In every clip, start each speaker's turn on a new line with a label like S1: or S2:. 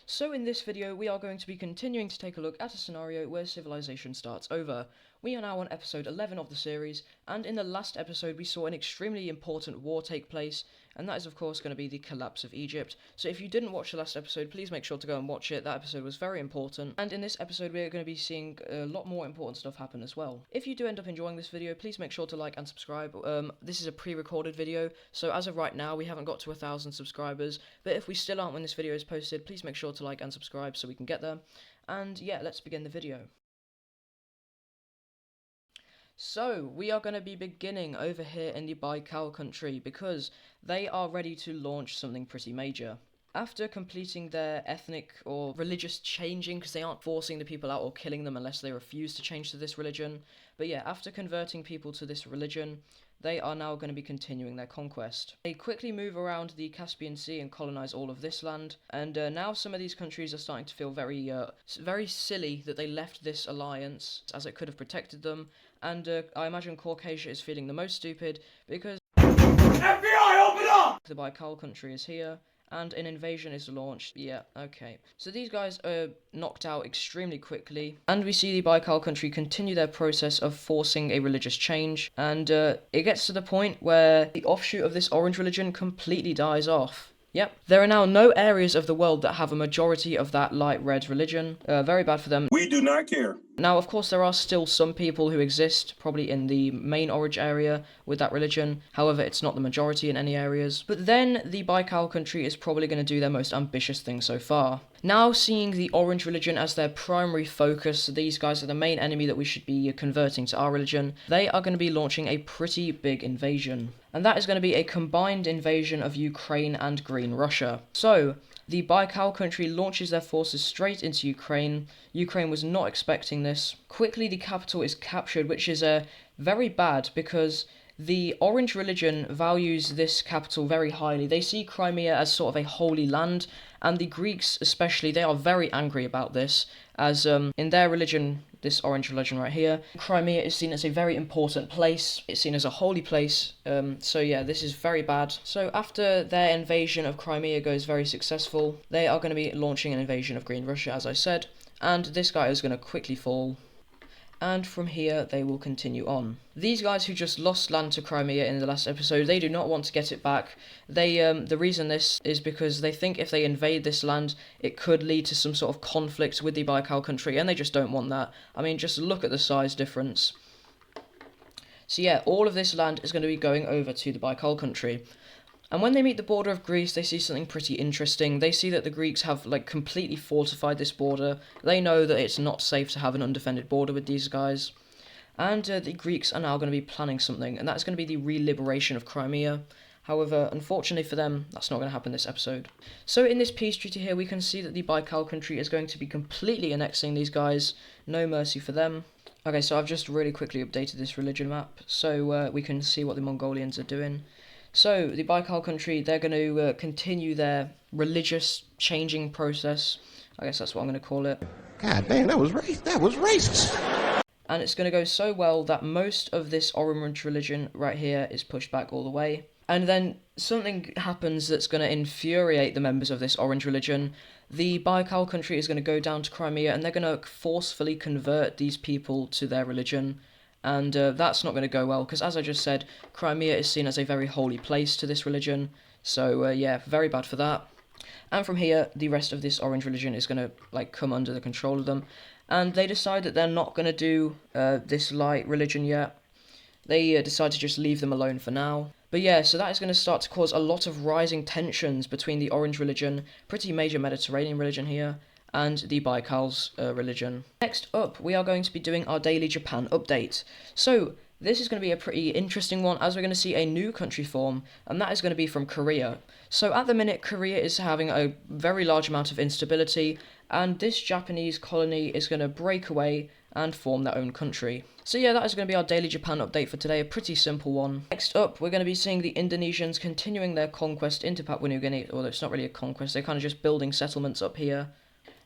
S1: So in this video, we are going to be continuing to take a look at a scenario where civilization starts over. We are now on episode 11 of the series, and in the last episode we saw an extremely important war take place, and that is of course going to be the collapse of Egypt. So if you didn't watch the last episode, please make sure to go and watch it. That episode was very important, and in this episode we are going to be seeing a lot more important stuff happen as well. If you do end up enjoying this video, please make sure to like and subscribe. This is a pre-recorded video, so as of right now we haven't got to 1,000 subscribers, but if we still aren't when this video is posted, please make sure to like and subscribe so we can get there. And yeah, let's begin the video. So, we are going to be beginning over here in the Baikal country because they are ready to launch something pretty major. After completing their ethnic or religious changing, because they aren't forcing the people out or killing them unless they refuse to change to this religion, but yeah, after converting people to this religion, they are now going to be continuing their conquest. They quickly move around the Caspian Sea and colonize all of this land, and now some of these countries are starting to feel very silly that they left this alliance, as it could have protected them, and I imagine Caucasia is feeling the most stupid, because FBI, open up! The Baikal country is here, and an invasion is launched. Yeah, okay. So these guys are knocked out extremely quickly, and we see the Baikal country continue their process of forcing a religious change, and it gets to the point where the offshoot of this orange religion completely dies off. Yep. There are now no areas of the world that have a majority of that light red religion. Very bad for them.
S2: We do not care.
S1: Now, of course, there are still some people who exist, probably in the main orange area with that religion. However, it's not the majority in any areas. But then the Baikal country is probably going to do their most ambitious thing so far. Now, seeing the orange religion as their primary focus, these guys are the main enemy that we should be converting to our religion, they are going to be launching a pretty big invasion. And that is going to be a combined invasion of Ukraine and Green Russia. So, the Baikal country launches their forces straight into Ukraine. Ukraine was not expecting this. Quickly, the capital is captured, which is very bad because the Orange religion values this capital very highly. They see Crimea as sort of a holy land, and the Greeks especially, they are very angry about this, as in their religion, this Orange religion right here, Crimea is seen as a very important place. It's seen as a holy place, so yeah, this is very bad. So after their invasion of Crimea goes very successful, they are going to be launching an invasion of Green Russia, as I said, and this guy is going to quickly fall. And from here they will continue on. These guys who just lost land to Crimea in the last episode, they do not want to get it back. They the reason this is because they think if they invade this land, it could lead to some sort of conflict with the Baikal country, and they just don't want that. I mean, just look at the size difference. So yeah, all of this land is going to be going over to the Baikal country. And when they meet the border of Greece, they see something pretty interesting. They see that the Greeks have, completely fortified this border. They know that it's not safe to have an undefended border with these guys. And the Greeks are now going to be planning something, and that's going to be the re-liberation of Crimea. However, unfortunately for them, that's not going to happen this episode. So in this peace treaty here, we can see that the Baikal country is going to be completely annexing these guys. No mercy for them. Okay, so I've just really quickly updated this religion map, so we can see what the Mongolians are doing. So, the Baikal country, they're going to continue their religious changing process. I guess that's what I'm going to call it.
S3: God damn, that was racist.
S1: And it's going to go so well that most of this orange religion right here is pushed back all the way. And then something happens that's going to infuriate the members of this orange religion. The Baikal country is going to go down to Crimea, and they're going to forcefully convert these people to their religion. And that's not going to go well, because as I just said, Crimea is seen as a very holy place to this religion. So yeah, very bad for that. And from here, the rest of this orange religion is going to come under the control of them. And they decide that they're not going to do this light religion yet. They decide to just leave them alone for now. But yeah, so that is going to start to cause a lot of rising tensions between the orange religion, pretty major Mediterranean religion here, and the Baikal's religion. Next up, we are going to be doing our daily Japan update. So, this is going to be a pretty interesting one, as we're going to see a new country form, and that is going to be from Korea. So at the minute, Korea is having a very large amount of instability, and this Japanese colony is going to break away and form their own country. So yeah, that is going to be our daily Japan update for today, a pretty simple one. Next up, we're going to be seeing the Indonesians continuing their conquest into Papua New Guinea, although it's not really a conquest, they're kind of just building settlements up here.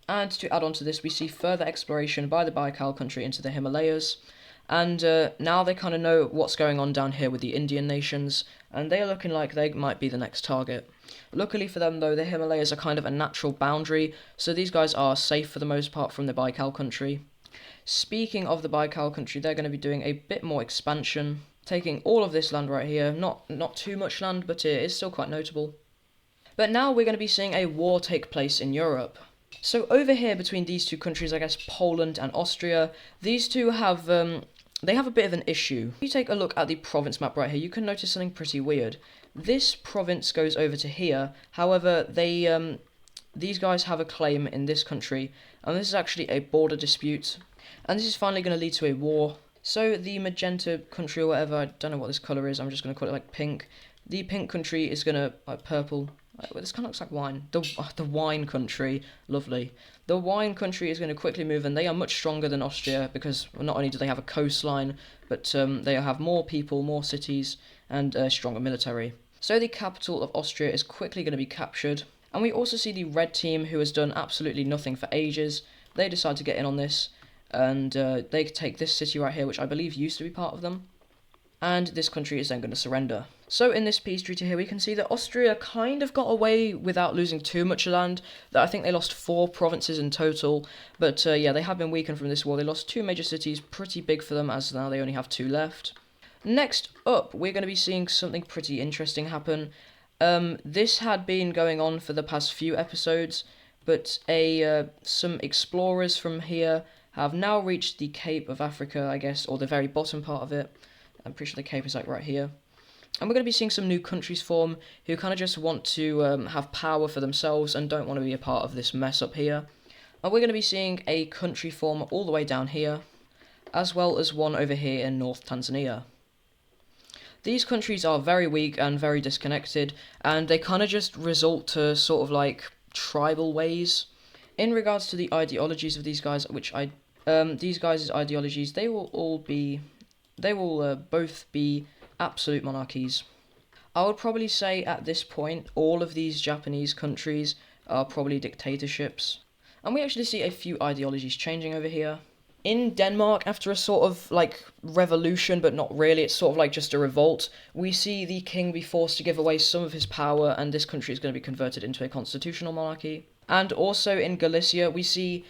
S1: And to add on to this, we see further exploration by the Baikal country into the Himalayas. And now they kind of know what's going on down here with the Indian nations, and they are looking like they might be the next target. Luckily for them though, the Himalayas are kind of a natural boundary, so these guys are safe for the most part from the Baikal country. Speaking of the Baikal country, they're going to be doing a bit more expansion, taking all of this land right here. Not too much land, but it is still quite notable. But now we're going to be seeing a war take place in Europe. So over here between these two countries, I guess Poland and Austria, these two have they have a bit of an issue. If you take a look at the province map right here, you can notice something pretty weird. This province goes over to here, however, these guys have a claim in this country, and this is actually a border dispute, and this is finally going to lead to a war. So the magenta country or whatever, I don't know what this colour is, I'm just going to call it like pink. The pink country is going to, like purple, this kind of looks like wine. The wine country, lovely. The wine country is going to quickly move, and they are much stronger than Austria because not only do they have a coastline, but they have more people, more cities, and a stronger military. So the capital of Austria is quickly going to be captured. And we also see the red team, who has done absolutely nothing for ages. They decide to get in on this, and they take this city right here, which I believe used to be part of them. And this country is then going to surrender. So in this peace treaty here, we can see that Austria kind of got away without losing too much land. That I think they lost 4 provinces in total, but yeah, they have been weakened from this war. They lost 2 major cities, pretty big for them, as now they only have 2 left. Next up, we're going to be seeing something pretty interesting happen. This had been going on for the past few episodes, but some explorers from here have now reached the Cape of Africa, I guess, or the very bottom part of it. I'm pretty sure the Cape is like right here. And we're going to be seeing some new countries form who kind of just want to have power for themselves and don't want to be a part of this mess up here. And we're going to be seeing a country form all the way down here, as well as one over here in North Tanzania. These countries are very weak and very disconnected, and they kind of just resort to sort of like tribal ways. In regards to the ideologies of these guys, these guys' ideologies, they will both be absolute monarchies. I would probably say at this point, all of these Japanese countries are probably dictatorships. And we actually see a few ideologies changing over here. In Denmark, after a sort of like revolution, but not really, it's sort of like just a revolt, we see the king be forced to give away some of his power, and this country is going to be converted into a constitutional monarchy. And also in Galicia, we see,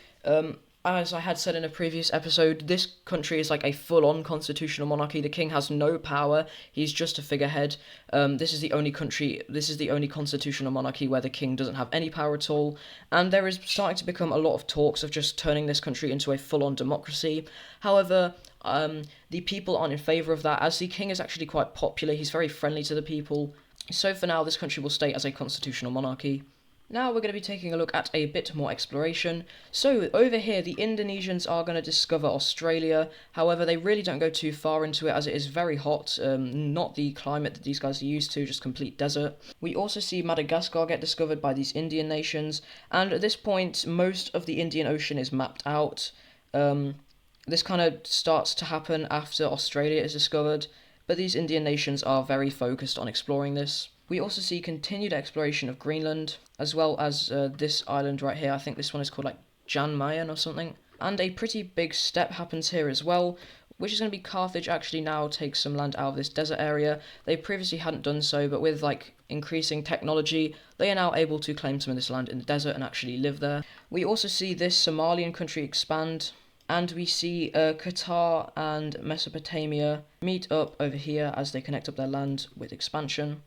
S1: as I had said in a previous episode, this country is like a full-on constitutional monarchy. The king has no power. He's just a figurehead. This is the only constitutional monarchy where the king doesn't have any power at all. And there is starting to become a lot of talks of just turning this country into a full-on democracy. However, the people aren't in favour of that, as the king is actually quite popular. He's very friendly to the people. So for now, this country will stay as a constitutional monarchy. Now we're going to be taking a look at a bit more exploration. So over here, the Indonesians are going to discover Australia. However, they really don't go too far into it, as it is very hot, not the climate that these guys are used to, just complete desert. We also see Madagascar get discovered by these Indian nations, and at this point, most of the Indian Ocean is mapped out. This kind of starts to happen after Australia is discovered, but these Indian nations are very focused on exploring this. We also see continued exploration of Greenland, as well as this island right here. I think this one is called like Jan Mayen or something. And a pretty big step happens here as well, which is going to be Carthage actually now takes some land out of this desert area. They previously hadn't done so, but with like increasing technology, they are now able to claim some of this land in the desert and actually live there. We also see this Somalian country expand, and we see Qatar and Mesopotamia meet up over here as they connect up their land with expansion.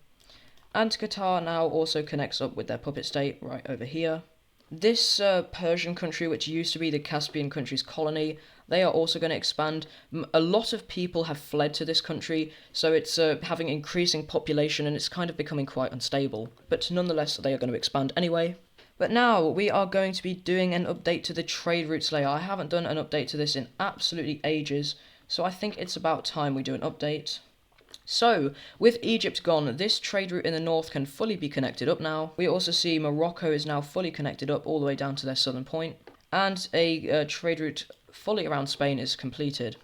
S1: And Qatar now also connects up with their puppet state right over here. This Persian country, which used to be the Caspian country's colony, they are also going to expand. A lot of people have fled to this country, so it's having increasing population and it's kind of becoming quite unstable. But nonetheless, they are going to expand anyway. But now we are going to be doing an update to the trade routes layer. I haven't done an update to this in absolutely ages, so I think it's about time we do an update. So, with Egypt gone, this trade route in the north can fully be connected up now. We also see Morocco is now fully connected up all the way down to their southern point, and a trade route fully around Spain is completed.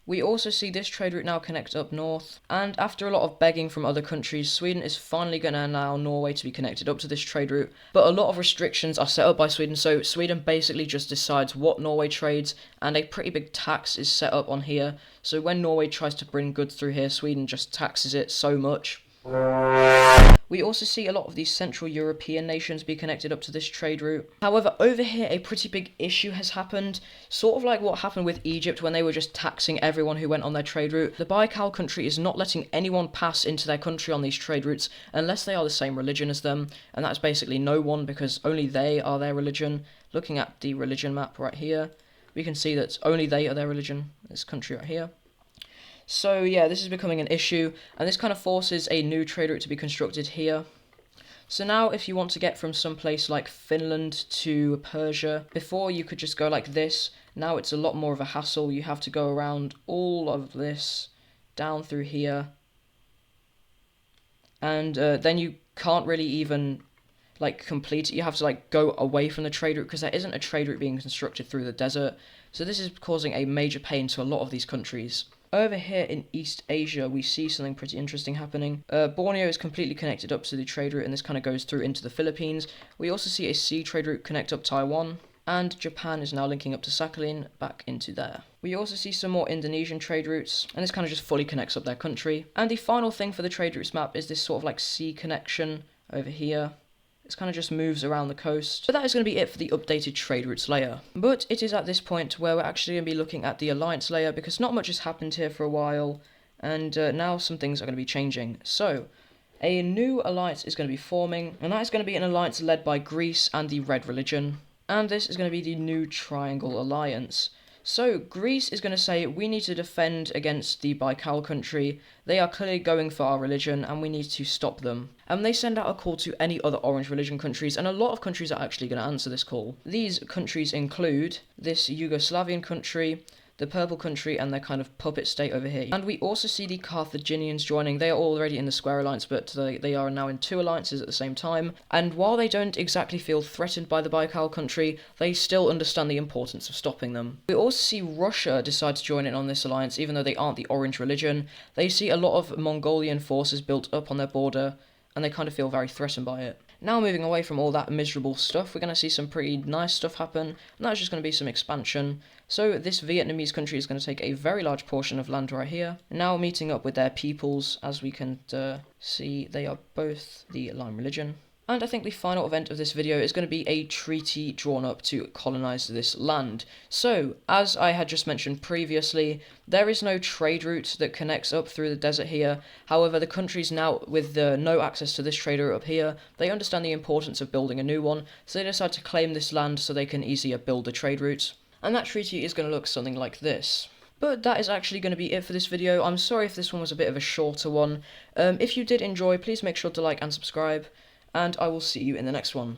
S1: We also see this trade route now connect up north, and after a lot of begging from other countries, Sweden is finally going to allow Norway to be connected up to this trade route, but a lot of restrictions are set up by Sweden, so Sweden basically just decides what Norway trades, and a pretty big tax is set up on here, so when Norway tries to bring goods through here, Sweden just taxes it so much. We also see a lot of these Central European nations be connected up to this trade route. However, over here, a pretty big issue has happened, sort of like what happened with Egypt when they were just taxing everyone who went on their trade route. The Baikal country is not letting anyone pass into their country on these trade routes unless they are the same religion as them, and that's basically no one because only they are their religion. Looking at the religion map right here, we can see that only they are their religion, this country right here. So yeah, this is becoming an issue, and this kind of forces a new trade route to be constructed here. So now if you want to get from some place like Finland to Persia, before you could just go like this, now it's a lot more of a hassle. You have to go around all of this, down through here, and then you can't really even like complete it. You have to like go away from the trade route because there isn't a trade route being constructed through the desert. So this is causing a major pain to a lot of these countries. Over here in East Asia, we see something pretty interesting happening. Borneo is completely connected up to the trade route, and this kind of goes through into the Philippines. We also see a sea trade route connect up Taiwan, and Japan is now linking up to Sakhalin back into there. We also see some more Indonesian trade routes, and this kind of just fully connects up their country. And the final thing for the trade routes map is this sort of like sea connection over here. This kind of just moves around the coast. But that is going to be it for the updated trade routes layer. But it is at this point where we're actually going to be looking at the alliance layer because not much has happened here for a while, and now some things are going to be changing. So, a new alliance is going to be forming, and that is going to be an alliance led by Greece and the Red Religion. And this is going to be the new Triangle Alliance. So, Greece is going to say, we need to defend against the Baikal country. They are clearly going for our religion, and we need to stop them. And they send out a call to any other Orange Religion countries, and a lot of countries are actually going to answer this call. These countries include this Yugoslavian country, the Purple country, and their kind of puppet state over here. And we also see the Carthaginians joining. They are already in the Square Alliance, but they are now in two alliances at the same time. And while they don't exactly feel threatened by the Baikal country, they still understand the importance of stopping them. We also see Russia decide to join in on this alliance, even though they aren't the Orange Religion. They see a lot of Mongolian forces built up on their border, and they kind of feel very threatened by it. Now moving away from all that miserable stuff, we're going to see some pretty nice stuff happen, and that's just going to be some expansion. So this Vietnamese country is going to take a very large portion of land right here, now meeting up with their peoples. As we can see, they are both the Lime Religion. And I think the final event of this video is going to be a treaty drawn up to colonize this land. So, as I had just mentioned previously, there is no trade route that connects up through the desert here. However, the countries now, with no access to this trade route up here, they understand the importance of building a new one, so they decide to claim this land so they can easier build the trade routes. And that treaty is going to look something like this. But that is actually going to be it for this video. I'm sorry if this one was a bit of a shorter one. If you did enjoy, please make sure to like and subscribe, and I will see you in the next one.